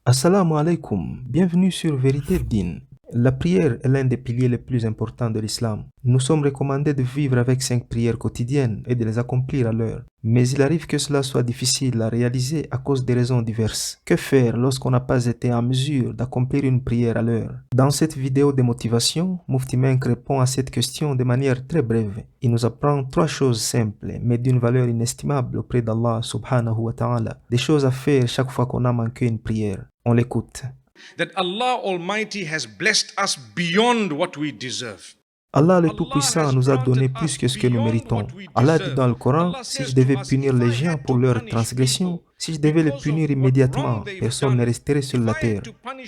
Assalamu alaikum, bienvenue sur Vérité Din. La prière est l'un des piliers les plus importants de l'islam. Nous sommes recommandés de vivre avec 5 prières quotidiennes et de les accomplir à l'heure. Mais il arrive que cela soit difficile à réaliser à cause des raisons diverses. Que faire lorsqu'on n'a pas été en mesure d'accomplir une prière à l'heure? Dans cette vidéo de motivation, Mufti Menk répond à cette question de manière très brève. Il nous apprend 3 choses simples, mais d'une valeur inestimable auprès d'Allah subhanahu wa ta'ala. Des choses à faire chaque fois qu'on a manqué une prière. On l'écoute. That Allah Almighty has blessed us beyond what we deserve. Allah le Tout-Puissant nous a donné plus que ce que nous méritons. Allah dit dans le Coran, si je devais punir les gens pour leurs transgressions, si je devais les punir immédiatement, personne ne resterait sur la terre.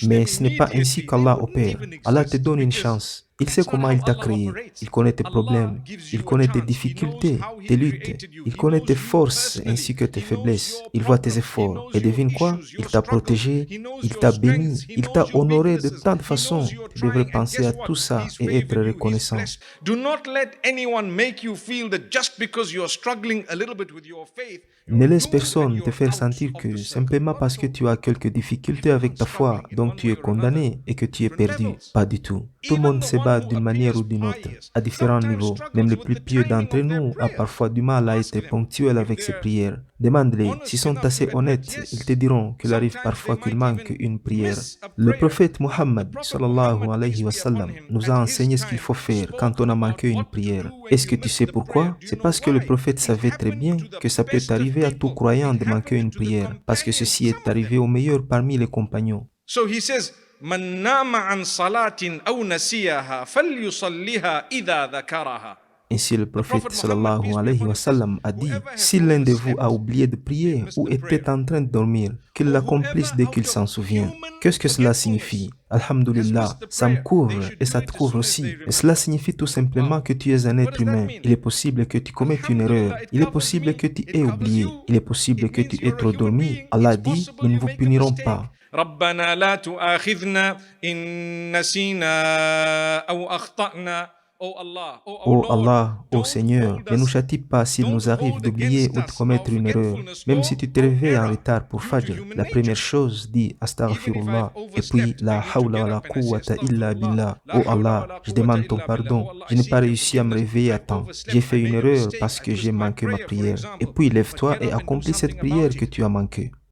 Mais ce n'est pas ainsi qu'Allah opère. Allah te donne une chance. Il sait comment il t'a créé. Il connaît tes problèmes. Il connaît tes difficultés, tes luttes. Il connaît tes forces ainsi que tes faiblesses. Il voit tes efforts. Et devine quoi? Il t'a protégé. Il t'a béni. Il t'a honoré de tant de façons. Tu devrais penser à tout ça et être reconnaissant. Do not let anyone make you feel that just because you are struggling a little bit with your faith, Ne laisse personne te faire sentir que simplement parce que tu as quelques difficultés avec ta foi, donc tu es condamné et que tu es perdu. Pas du tout. Tout le monde se bat d'une manière ou d'une autre, à différents niveaux. Même le plus pieux d'entre nous a parfois du mal à être ponctuel avec ses prières. Demande-les, s'ils sont assez honnêtes, ils te diront qu'il arrive parfois qu'il manque une prière. Le prophète Muhammad sallallahu alayhi wa sallam nous a enseigné ce qu'il faut faire quand on a manqué une prière. Est-ce que tu sais pourquoi? C'est parce que le prophète savait très bien que ça peut arriver à tout croyant de manquer une prière, parce que ceci est arrivé au meilleur parmi les compagnons. So he says, Man nama an salatin aw nasiyaha falyusalliha idha dhakaraha. Ainsi le prophète sallallahu alayhi wa sallam a dit, si l'un de vous a oublié de prier ou était en train de dormir, qu'il l'accomplisse dès qu'il s'en souvient. Qu'est-ce que cela signifie? Alhamdulillah, ça me couvre et ça te couvre aussi. Et cela signifie tout simplement que tu es un être humain. Il est possible que tu commettes une erreur. Il est possible que tu aies oublié. Il est possible que tu aies trop dormi. Allah dit, nous ne vous punirons pas. ربنا لا تؤاخذنا إن نسينا أو أخطأنا. Ô Allah, ô Seigneur, ne nous châtie pas s'il nous arrive d'oublier ou de commettre une erreur. Même si tu te réveilles en retard pour Fajr, la première chose, dis Astaghfirullah, et puis La hawla wa la quwwata illa billah. Ô Allah, je demande ton pardon. Je n'ai pas réussi à me réveiller à temps. J'ai fait une erreur parce que j'ai manqué ma prière. Et puis lève-toi et accomplis cette prière que tu as manquée.